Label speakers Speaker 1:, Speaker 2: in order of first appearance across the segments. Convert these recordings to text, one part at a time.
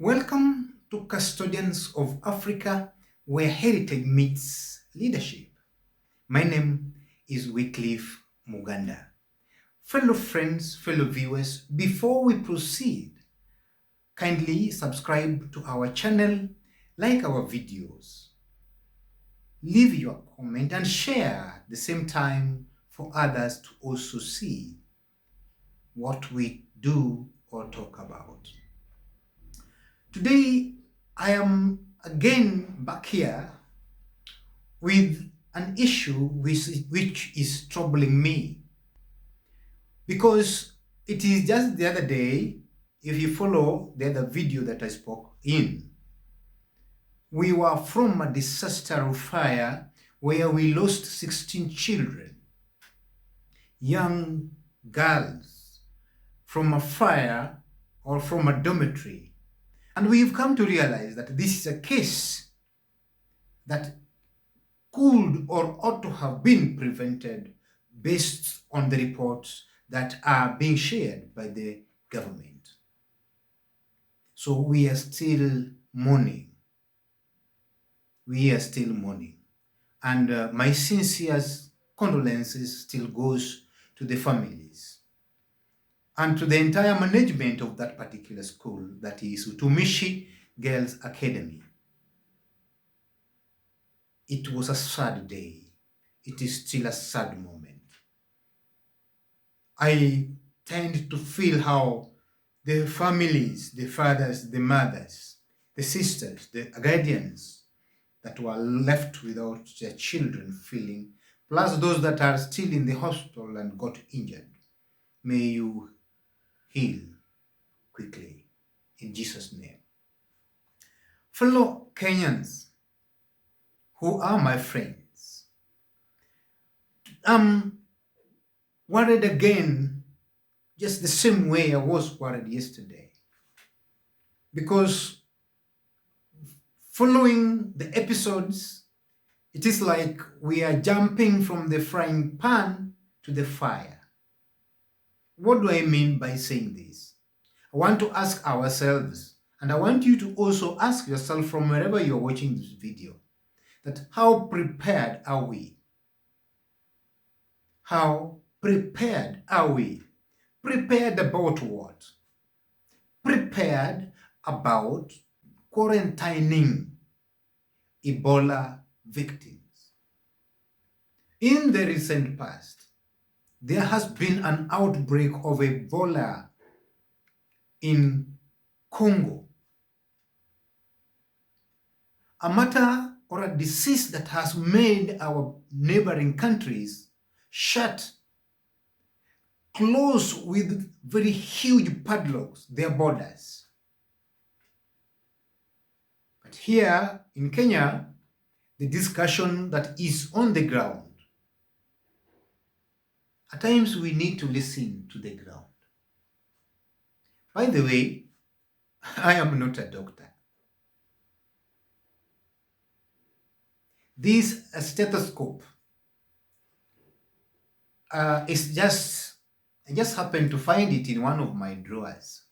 Speaker 1: Welcome to Custodians of Africa, where heritage meets leadership. My name is Wycliffe Muganda. Fellow friends, fellow viewers, before we proceed, kindly subscribe to our channel, like our videos, leave your comment and share at the same time for others to also see what we do or talk about. Today, I am again back here with an issue which is troubling me, because it is just the other day, if you follow the other video that I spoke in, we were from a disaster of fire where we lost 16 children, young girls, from a fire or from a dormitory. And we've come to realize that this is a case that could or ought to have been prevented based on the reports that are being shared by the government. So we are still mourning. We are still mourning. And my sincere condolences still goes to the families and to the entire management of that particular school, that is Utumishi Girls Academy. It was a sad day. It is still a sad moment. I tend to feel how the families, the fathers, the mothers, the sisters, the guardians that were left without their children feeling, plus those that are still in the hospital and got injured. May you heal quickly in Jesus' name. Fellow Kenyans who are my friends, I'm worried again, just the same way I was worried yesterday, because following the episodes, it is like we are jumping from the frying pan to the fire. What do I mean by saying this? I want to ask ourselves, and I want you to also ask yourself from wherever you're watching this video, that how prepared are we? How prepared are we? Prepared about what? Prepared about quarantining Ebola victims. In the recent past, there has been an outbreak of Ebola in Congo. A matter or a disease that has made our neighboring countries shut, close with very huge padlocks their borders. But here in Kenya, the discussion that is on the ground, at times we need to listen to the ground. By the way, I am not a doctor. This stethoscope is just, I just happened to find it in one of my drawers.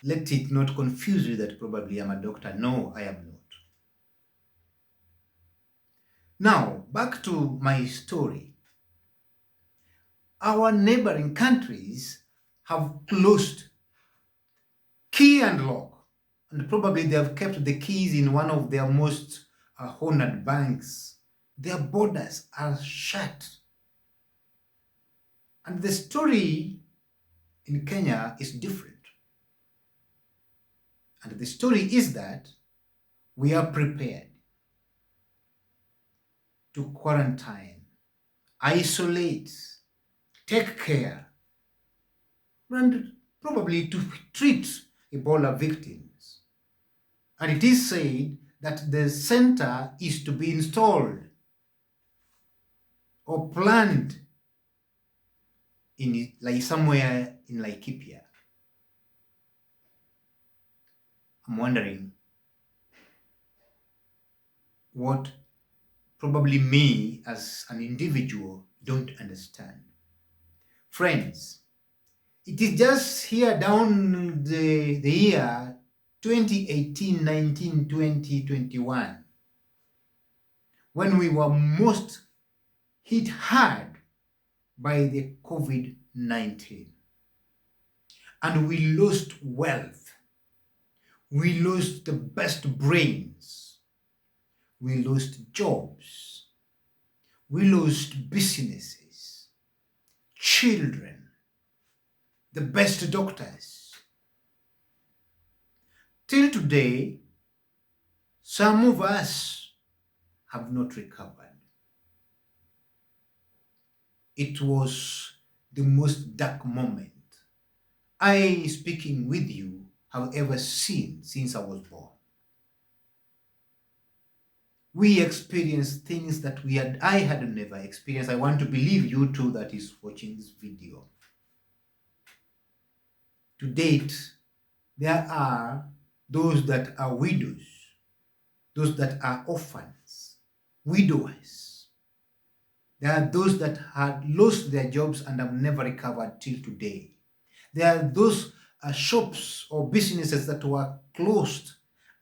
Speaker 1: Let it not confuse you that probably I'm a doctor. No, I am not. Now, back to my story. Our neighboring countries have closed key and lock, and probably they have kept the keys in one of their most honored banks. Their borders are shut. And the story in Kenya is different. And the story is that we are prepared to quarantine, isolate, take care, and probably to treat Ebola victims. And it is said that the center is to be installed or planned in like somewhere in Laikipia. I'm wondering what probably me as an individual don't understand. Friends, it is just here down the year 2018, 19, 20, 21, when we were most hit hard by the COVID-19. And we lost wealth. We lost the best brains. We lost jobs. We lost businesses, children, the best doctors. Till today, some of us have not recovered. It was the most dark moment I, speaking with you, have ever seen since I was born. We experienced things that I had never experienced. I want to believe you too that is watching this video. To date, there are those that are widows, those that are orphans, widowers. There are those that had lost their jobs and have never recovered till today. There are those shops or businesses that were closed.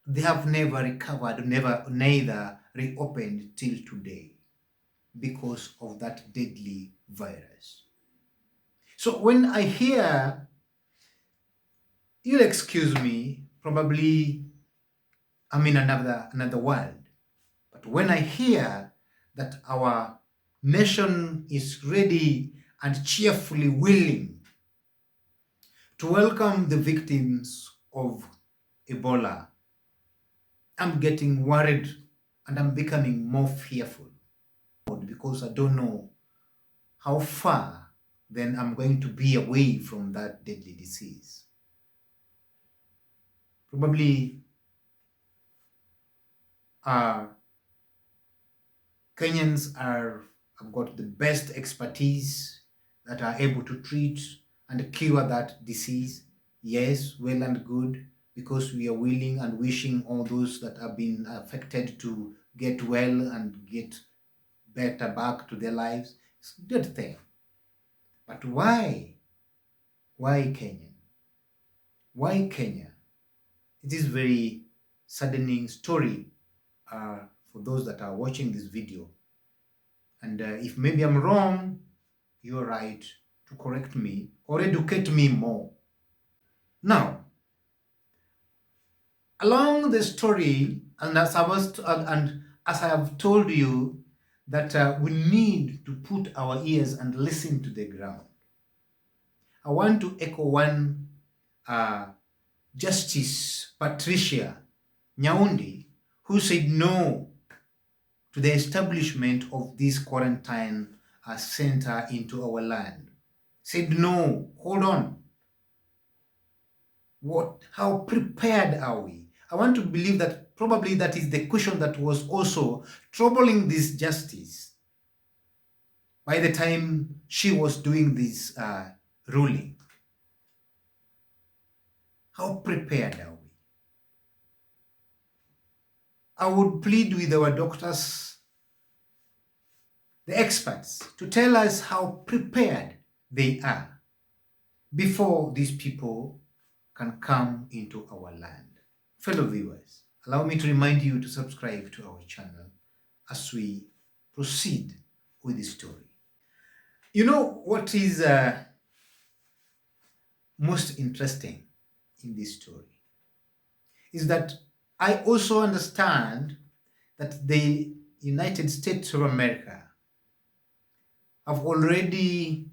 Speaker 1: They have never recovered, neither reopened till today because of that deadly virus. So when I hear, you'll excuse me, probably I'm in another world. But when I hear that our nation is ready and cheerfully willing to welcome the victims of Ebola, I'm getting worried and I'm becoming more fearful because I don't know how far then I'm going to be away from that deadly disease. Probably Kenyans have got the best expertise that are able to treat and cure that disease. Yes, well and good, because we are willing and wishing all those that have been affected to get well and get better back to their lives. It's a good thing. But why? Why Kenya? Why Kenya? It is a very saddening story for those that are watching this video. And if maybe I'm wrong, you're right to correct me or educate me more. Now, along the story, and as I have told you, that we need to put our ears and listen to the ground. I want to echo one Justice Patricia Nyaundi, who said no to the establishment of this quarantine center into our land. Said no, hold on. How prepared are we? I want to believe that probably that is the question that was also troubling this justice by the time she was doing this ruling. How prepared are we? I would plead with our doctors, the experts, to tell us how prepared they are before these people can come into our land. Fellow viewers, allow me to remind you to subscribe to our channel as we proceed with the story. You know what is most interesting in this story is that I also understand that the United States of America have already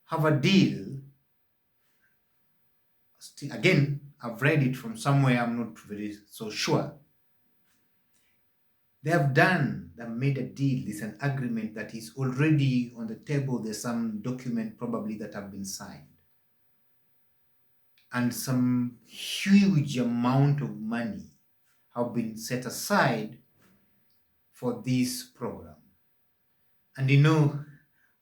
Speaker 1: have a deal. Again, I've read it from somewhere, I'm not very so sure. They made a deal, there's an agreement that is already on the table. There's some document probably that have been signed. And some huge amount of money have been set aside for this program. And you know,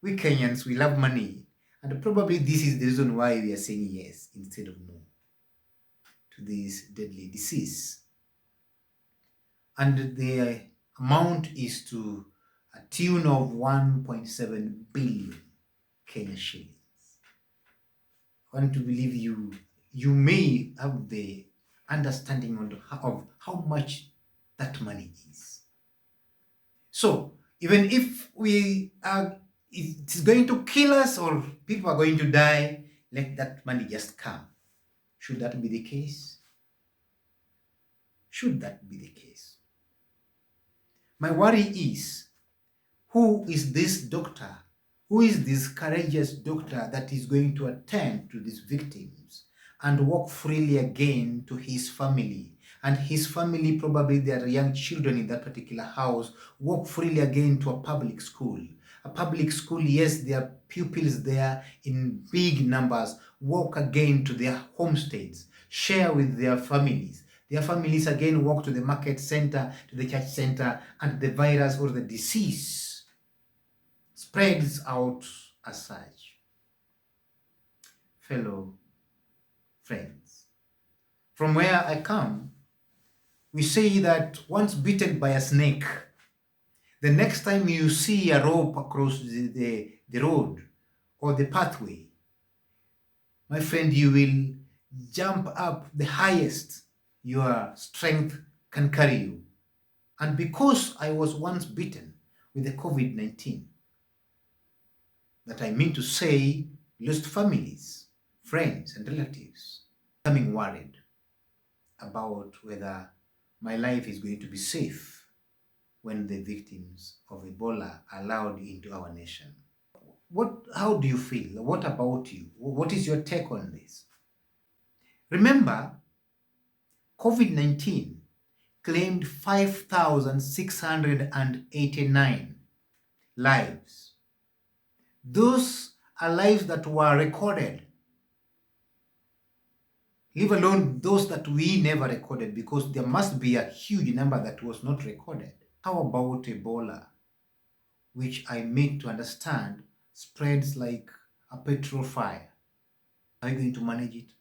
Speaker 1: we Kenyans, we love money. And probably this is the reason why we are saying yes instead of no to this deadly disease. And the amount is to a tune of 1.7 billion Kenya shillings. I want to believe you, you may have the understanding of how much that money is. So even if it's going to kill us or people are going to die, let that money just come. Should that be the case? Should that be the case? My worry is, who is this doctor? Who is this courageous doctor that is going to attend to these victims and walk freely again to his family? And his family, probably there are young children in that particular house, walk freely again to a public school. A public school, yes, there are pupils there in big numbers, walk again to their homesteads, share with their families. Their families again walk to the market center, to the church center, and the virus or the disease spreads out as such. Fellow friends, from where I come, we say that once bitten by a snake, the next time you see a rope across the road or the pathway, my friend, you will jump up the highest your strength can carry you. And because I was once bitten with the COVID-19, that I mean to say, lost families, friends, and relatives, becoming worried about whether my life is going to be safe when the victims of Ebola are allowed into our nation. How do you feel? What about you? What is your take on this? Remember, COVID-19 claimed 5,689 lives. Those are lives that were recorded, leave alone those that we never recorded, because there must be a huge number that was not recorded. How about Ebola, which I made to understand spreads like a petrol fire? Are you going to manage it?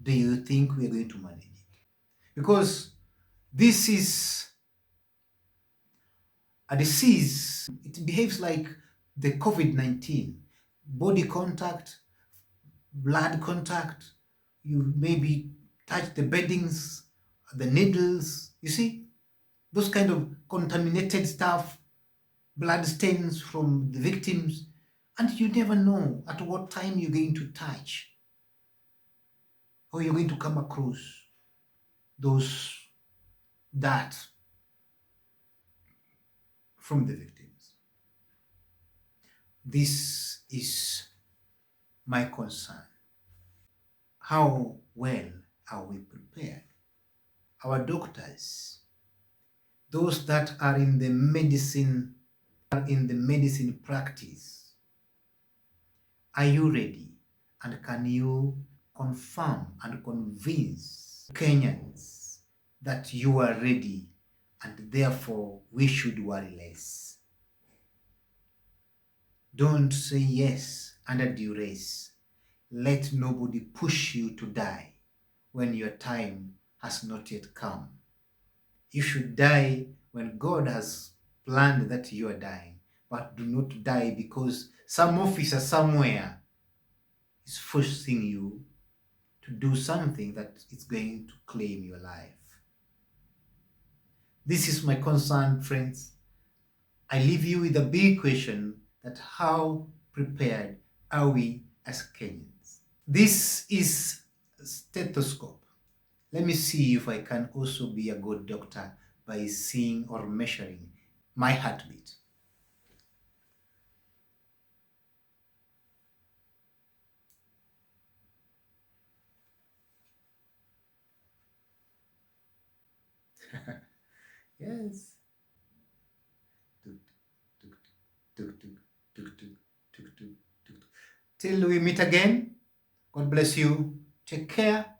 Speaker 1: Do you think we are going to manage it? Because this is a disease, it behaves like the COVID-19. Body contact, blood contact, you maybe touch the beddings, the needles, you see? Those kind of contaminated stuff, blood stains from the victims, and you never know at what time you're going to touch or you're going to come across those dirt from the victims. This is my concern. How well are we prepared? Our doctors, those that are in the medicine practice, are you ready? And can you confirm and convince Kenyans that you are ready and therefore we should worry less? Don't say yes under duress. Let nobody push you to die when your time has not yet come. You should die when God has planned that you are dying, but do not die because some officer somewhere is forcing you to do something that is going to claim your life. This is my concern, friends. I leave you with a big question, that how prepared are we as Kenyans? This is stethoscope. Let me see if I can also be a good doctor by seeing or measuring my heartbeat. Yes. Till we meet again, God bless you. Take care.